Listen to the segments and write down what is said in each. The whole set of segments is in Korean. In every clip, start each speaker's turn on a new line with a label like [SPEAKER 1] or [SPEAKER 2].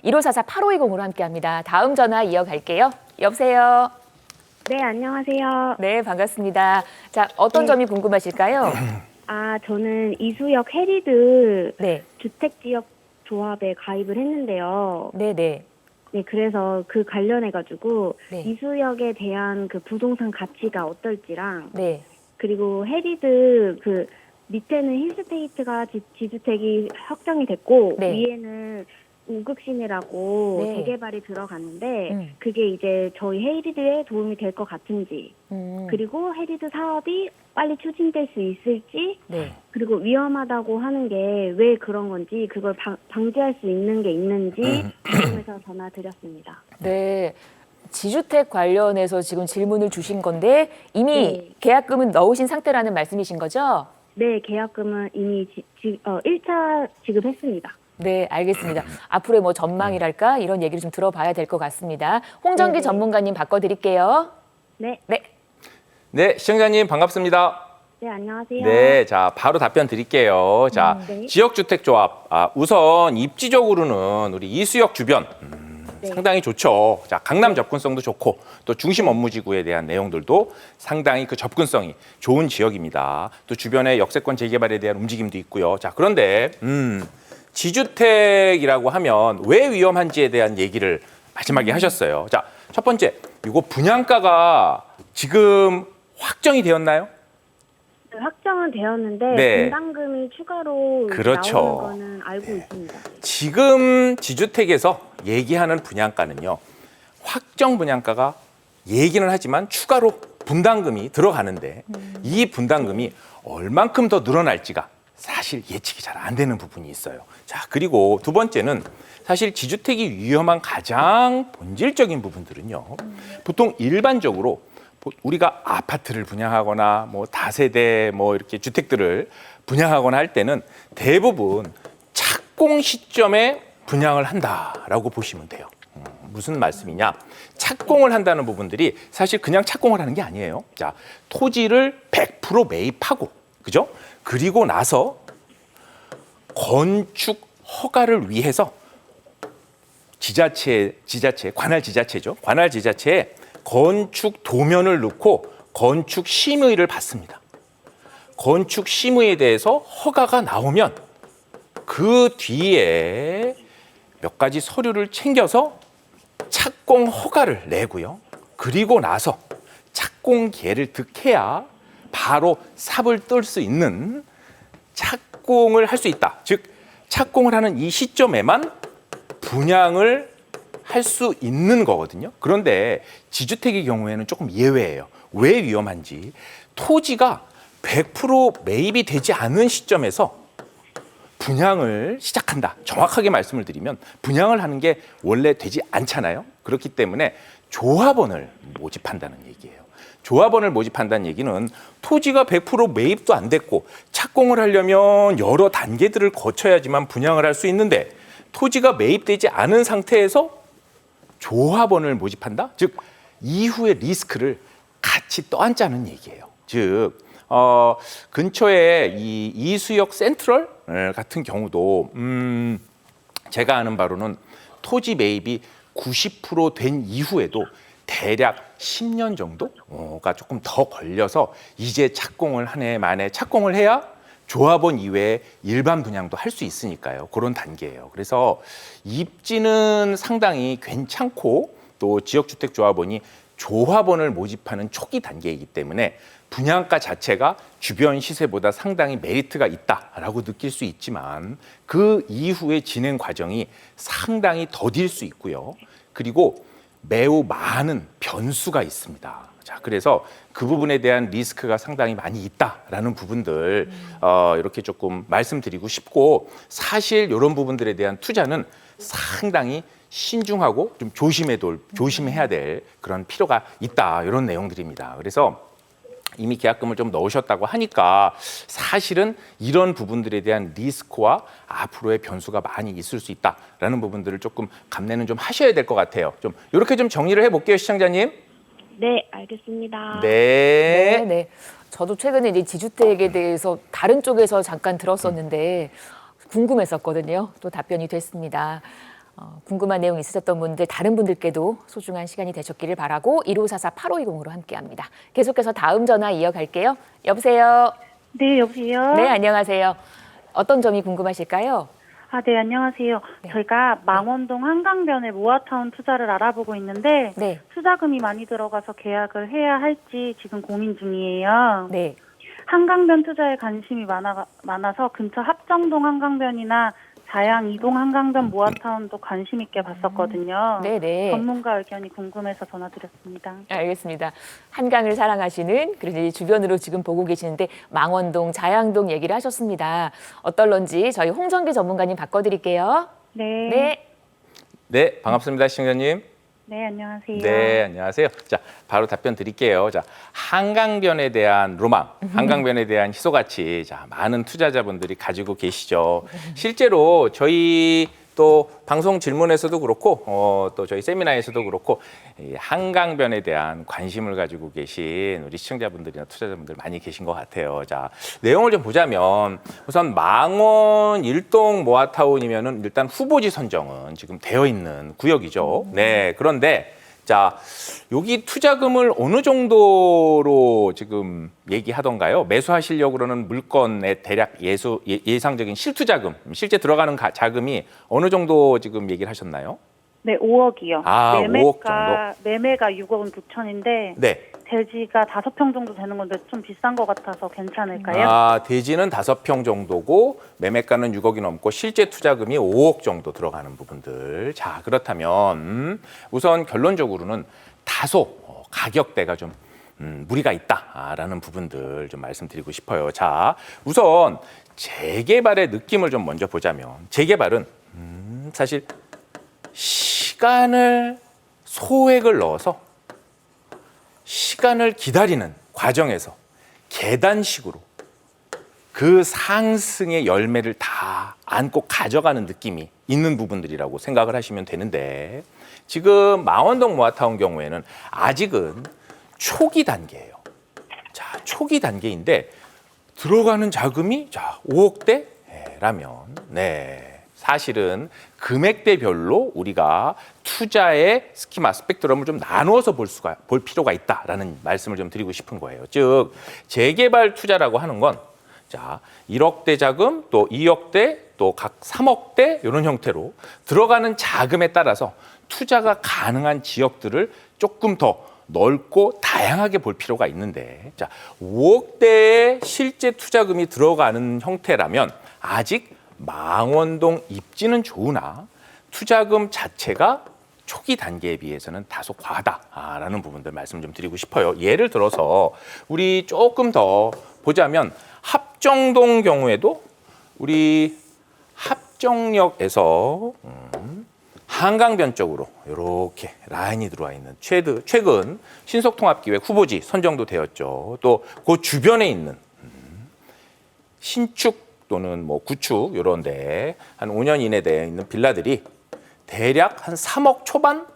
[SPEAKER 1] 1544-8520으로 함께합니다. 다음 전화 이어갈게요. 여보세요.
[SPEAKER 2] 네, 안녕하세요.
[SPEAKER 1] 네, 반갑습니다. 자, 어떤 점이 궁금하실까요?
[SPEAKER 2] 저는 이수역 해리드
[SPEAKER 1] 네,
[SPEAKER 2] 주택지역 조합에 가입을 했는데요.
[SPEAKER 1] 네, 네.
[SPEAKER 2] 네, 그래서 그 관련해가지고
[SPEAKER 1] 네.
[SPEAKER 2] 이수역에 대한 그 부동산 가치가 어떨지랑
[SPEAKER 1] 네.
[SPEAKER 2] 그리고 해리드 그 밑에는 힐스테이트가 지주택이 확정이 됐고
[SPEAKER 1] 네.
[SPEAKER 2] 위에는 우극신이라고
[SPEAKER 1] 네.
[SPEAKER 2] 재개발이 들어갔는데 그게 이제 저희 해리드에 도움이 될 것 같은지 그리고 해리드 사업이 빨리 추진될 수 있을지
[SPEAKER 1] 네.
[SPEAKER 2] 그리고 위험하다고 하는 게 왜 그런 건지 그걸 방지할 수 있는 게 있는지 궁금해서 전화 드렸습니다.
[SPEAKER 1] 네. 지주택 관련해서 지금 질문을 주신 건데 이미
[SPEAKER 2] 네.
[SPEAKER 1] 계약금은 넣으신 상태라는 말씀이신 거죠?
[SPEAKER 2] 네, 계약금은 이미 1차 지급했습니다.
[SPEAKER 1] 네, 알겠습니다. 앞으로의 뭐 전망이랄까 이런 얘기를 좀 들어봐야 될 것 같습니다. 홍정기
[SPEAKER 2] 네네.
[SPEAKER 1] 전문가님 바꿔드릴게요.
[SPEAKER 2] 네,
[SPEAKER 1] 네.
[SPEAKER 3] 네, 시청자님 반갑습니다.
[SPEAKER 2] 네, 안녕하세요.
[SPEAKER 3] 네, 자 바로 답변 드릴게요. 자,
[SPEAKER 2] 네.
[SPEAKER 3] 지역주택조합 우선 입지적으로는 우리 이수역 주변
[SPEAKER 2] 네.
[SPEAKER 3] 상당히 좋죠. 자, 강남 접근성도 좋고 또 중심 업무지구에 대한 내용들도 상당히 그 접근성이 좋은 지역입니다. 또 주변에 역세권 재개발에 대한 움직임도 있고요. 자, 그런데 지주택이라고 하면 왜 위험한지에 대한 얘기를 마지막에 하셨어요. 자, 첫 번째, 이거 분양가가 지금 확정이 되었나요?
[SPEAKER 2] 확정은 되었는데
[SPEAKER 3] 네.
[SPEAKER 2] 분담금이 추가로
[SPEAKER 3] 그렇죠.
[SPEAKER 2] 나오는 거는 알고 있습니다.
[SPEAKER 3] 지금 지주택에서 얘기하는 분양가는요. 확정 분양가가 얘기는 하지만 추가로 분담금이 들어가는데 이 분담금이 얼만큼 더 늘어날지가 사실 예측이 잘 안 되는 부분이 있어요. 자, 그리고 두 번째는 사실 지주택이 위험한 가장 본질적인 부분들은요. 보통 일반적으로 우리가 아파트를 분양하거나 뭐 다세대 뭐 이렇게 주택들을 분양하거나 할 때는 대부분 착공 시점에 분양을 한다라고 보시면 돼요. 무슨 말씀이냐? 착공을 한다는 부분들이 사실 그냥 착공을 하는 게 아니에요. 자, 토지를 100% 매입하고, 그죠? 그리고 나서 건축 허가를 위해서 관할 지자체죠. 관할 지자체에 건축 도면을 넣고 건축 심의를 받습니다. 건축 심의에 대해서 허가가 나오면 그 뒤에 몇 가지 서류를 챙겨서 착공 허가를 내고요. 그리고 나서 착공계를 득해야 바로 삽을 뜰 수 있는 착공을 할 수 있다. 즉 착공을 하는 이 시점에만 분양을 할 수 있는 거거든요. 그런데 지주택의 경우에는 조금 예외예요. 왜 위험한지 토지가 100% 매입이 되지 않은 시점에서 분양을 시작한다. 정확하게 말씀을 드리면 분양을 하는 게 원래 되지 않잖아요. 그렇기 때문에 조합원을 모집한다는 얘기예요. 조합원을 모집한다는 얘기는 토지가 100% 매입도 안 됐고 착공을 하려면 여러 단계들을 거쳐야지만 분양을 할 수 있는데 토지가 매입되지 않은 상태에서 조합원을 모집한다? 즉 이후의 리스크를 같이 떠안자는 얘기예요. 즉 근처에 이 이수역 센트럴 같은 경우도 제가 아는 바로는 토지 매입이 90%된 이후에도 대략 10년 정도가 조금 더 걸려서 이제 착공을 한 해 만에 착공을 해야 조합원 이외에 일반 분양도 할 수 있으니까요. 그런 단계예요. 그래서 입지는 상당히 괜찮고 또 지역주택조합원이 조합원을 모집하는 초기 단계이기 때문에 분양가 자체가 주변 시세보다 상당히 메리트가 있다라고 느낄 수 있지만 그 이후의 진행 과정이 상당히 더딜 수 있고요. 그리고 매우 많은 변수가 있습니다. 자, 그래서 그 부분에 대한 리스크가 상당히 많이 있다라는 부분들 이렇게 조금 말씀드리고 싶고 사실 이런 부분들에 대한 투자는 상당히 신중하고 좀 조심해야 될 그런 필요가 있다 이런 내용들입니다. 그래서 이미 계약금을 좀 넣으셨다고 하니까 사실은 이런 부분들에 대한 리스크와 앞으로의 변수가 많이 있을 수 있다라는 부분들을 조금 감내는 좀 하셔야 될 것 같아요. 좀 이렇게 좀 정리를 해볼게요, 시청자님.
[SPEAKER 2] 네, 알겠습니다.
[SPEAKER 1] 네,
[SPEAKER 3] 네.
[SPEAKER 1] 네. 저도 최근에 이제 지주택에 대해서 다른 쪽에서 잠깐 들었었는데 궁금했었거든요. 또 답변이 됐습니다. 궁금한 내용 있으셨던 분들 다른 분들께도 소중한 시간이 되셨기를 바라고 1544-8520으로 함께합니다. 계속해서 다음 전화 이어갈게요. 여보세요.
[SPEAKER 2] 네, 여보세요?
[SPEAKER 1] 네, 안녕하세요. 어떤 점이 궁금하실까요?
[SPEAKER 2] 네, 안녕하세요.
[SPEAKER 1] 네.
[SPEAKER 2] 저희가 망원동 한강변에 모아타운 투자를 알아보고 있는데
[SPEAKER 1] 네.
[SPEAKER 2] 투자금이 많이 들어가서 계약을 해야 할지 지금 고민 중이에요.
[SPEAKER 1] 네.
[SPEAKER 2] 한강변 투자에 관심이 많아서 근처 합정동 한강변이나 자양 이동 한강변 모아타운도 관심 있게 봤었거든요.
[SPEAKER 1] 네네.
[SPEAKER 2] 전문가 의견이 궁금해서 전화드렸습니다.
[SPEAKER 1] 알겠습니다. 한강을 사랑하시는 그리고 이제 주변으로 지금 보고 계시는데 망원동, 자양동 얘기를 하셨습니다. 어떨런지 저희 홍정기 전문가님 바꿔드릴게요.
[SPEAKER 2] 네.
[SPEAKER 1] 네.
[SPEAKER 3] 네, 반갑습니다, 시청자님.
[SPEAKER 2] 네, 안녕하세요.
[SPEAKER 3] 네, 안녕하세요. 자, 바로 답변 드릴게요. 자, 한강변에 대한 로망, 한강변에 대한 희소가치, 자, 많은 투자자분들이 가지고 계시죠. 실제로 저희 또 방송 질문에서도 그렇고, 또 저희 세미나에서도 그렇고, 이 한강변에 대한 관심을 가지고 계신 우리 시청자분들이나 투자자분들 많이 계신 것 같아요. 자, 내용을 좀 보자면 우선 망원 일동 모아타운이면은 일단 후보지 선정은 지금 되어 있는 구역이죠. 네, 그런데 자, 여기 투자금을 어느 정도로 지금 얘기하던가요? 매수하시려고 그러는 물건의 대략 예상적인 실투자금, 실제 들어가는 자금이 어느 정도 지금 얘기를 하셨나요?
[SPEAKER 2] 네, 5억이요.
[SPEAKER 3] 5억 정도?
[SPEAKER 2] 매매가 6억 9천인데
[SPEAKER 3] 네.
[SPEAKER 2] 대지가 5평 정도 되는 건데 좀 비싼 것 같아서 괜찮을까요?
[SPEAKER 3] 대지는 5평 정도고 매매가는 6억이 넘고 실제 투자금이 5억 정도 들어가는 부분들. 자, 그렇다면 우선 결론적으로는 다소 가격대가 좀 무리가 있다라는 부분들 좀 말씀드리고 싶어요. 자, 우선 재개발의 느낌을 좀 먼저 보자면 재개발은 사실 시간을 소액을 넣어서 시간을 기다리는 과정에서 계단식으로 그 상승의 열매를 다 안고 가져가는 느낌이 있는 부분들이라고 생각을 하시면 되는데 지금 망원동 모아타운 경우에는 아직은 초기 단계예요. 자, 초기 단계인데 들어가는 자금이 자 5억대라면 네. 사실은 금액대별로 우리가 투자의 스키마, 스펙트럼을 좀 나누어서 볼 필요가 있다라는 말씀을 좀 드리고 싶은 거예요. 즉 재개발 투자라고 하는 건 자 1억대 자금, 또 2억대, 또 각 3억대 이런 형태로 들어가는 자금에 따라서 투자가 가능한 지역들을 조금 더 넓고 다양하게 볼 필요가 있는데 자 5억대의 실제 투자금이 들어가는 형태라면 아직 망원동 입지는 좋으나 투자금 자체가 초기 단계에 비해서는 다소 과하다라는 부분들 말씀 좀 드리고 싶어요. 예를 들어서 우리 조금 더 보자면 합정동 경우에도 우리 합정역에서 한강변 쪽으로 이렇게 라인이 들어와 있는 최근 신속통합기획 후보지 선정도 되었죠. 또 그 주변에 있는 신축 또는 뭐 구축 이런데 한 5년 이내 되어 있는 빌라들이 대략 한 3억 초반,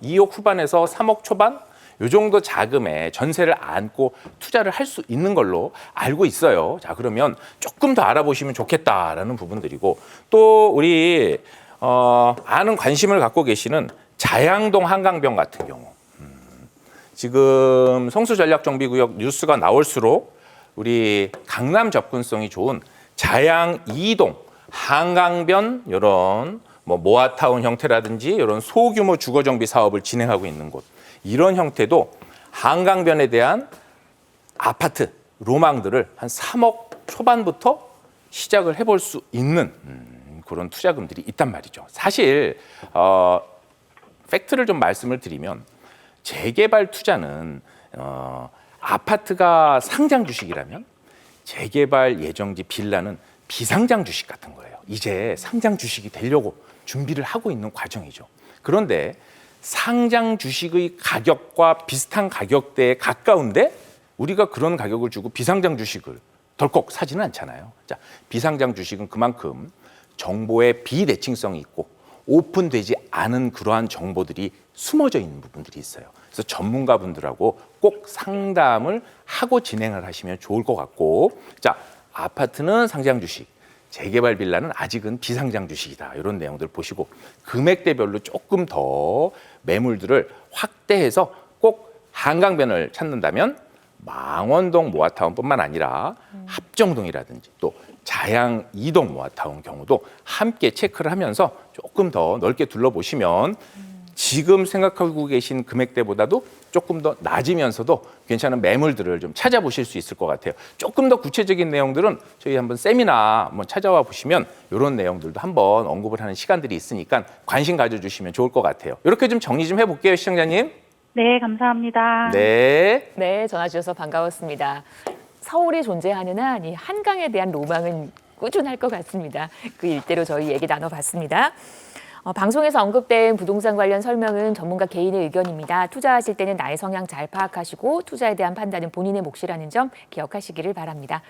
[SPEAKER 3] 2억 후반에서 3억 초반 이 정도 자금에 전세를 안고 투자를 할 수 있는 걸로 알고 있어요. 자, 그러면 조금 더 알아보시면 좋겠다라는 부분들이고 또 우리 아는 관심을 갖고 계시는 자양동 한강변 같은 경우 지금 성수전략정비구역 뉴스가 나올수록 우리 강남 접근성이 좋은 자양 2동 한강변 이런 뭐 모아타운 형태라든지 이런 소규모 주거정비 사업을 진행하고 있는 곳 이런 형태도 한강변에 대한 아파트 로망들을 한 3억 초반부터 시작을 해볼 수 있는 그런 투자금들이 있단 말이죠. 사실 팩트를 좀 말씀을 드리면 재개발 투자는 아파트가 상장 주식이라면 재개발 예정지 빌라는 비상장 주식 같은 거예요. 이제 상장 주식이 되려고 준비를 하고 있는 과정이죠. 그런데 상장 주식의 가격과 비슷한 가격대에 가까운데 우리가 그런 가격을 주고 비상장 주식을 덜컥 사지는 않잖아요. 자, 비상장 주식은 그만큼 정보의 비대칭성이 있고 오픈되지 않은 그러한 정보들이 숨어져 있는 부분들이 있어요. 그래서 전문가분들하고 꼭 상담을 하고 진행을 하시면 좋을 것 같고 자, 아파트는 상장 주식, 재개발 빌라는 아직은 비상장 주식이다. 이런 내용들 보시고 금액대별로 조금 더 매물들을 확대해서 꼭 한강변을 찾는다면 망원동 모아타운뿐만 아니라 합정동이라든지 또 자양 이동 모아타운 경우도 함께 체크를 하면서 조금 더 넓게 둘러보시면 지금 생각하고 계신 금액대보다도 조금 더 낮으면서도 괜찮은 매물들을 좀 찾아보실 수 있을 것 같아요. 조금 더 구체적인 내용들은 저희 한번 세미나 한번 찾아와 보시면 이런 내용들도 한번 언급을 하는 시간들이 있으니까 관심 가져주시면 좋을 것 같아요. 이렇게 좀 정리 좀 해볼게요, 시청자님.
[SPEAKER 2] 네, 감사합니다.
[SPEAKER 3] 네.
[SPEAKER 1] 네, 전화 주셔서 반가웠습니다. 서울이 존재하는 한 이 한강에 대한 로망은 꾸준할 것 같습니다. 그 일대로 저희 얘기 나눠봤습니다. 방송에서 언급된 부동산 관련 설명은 전문가 개인의 의견입니다. 투자하실 때는 나의 성향 잘 파악하시고 투자에 대한 판단은 본인의 몫이라는 점 기억하시기를 바랍니다.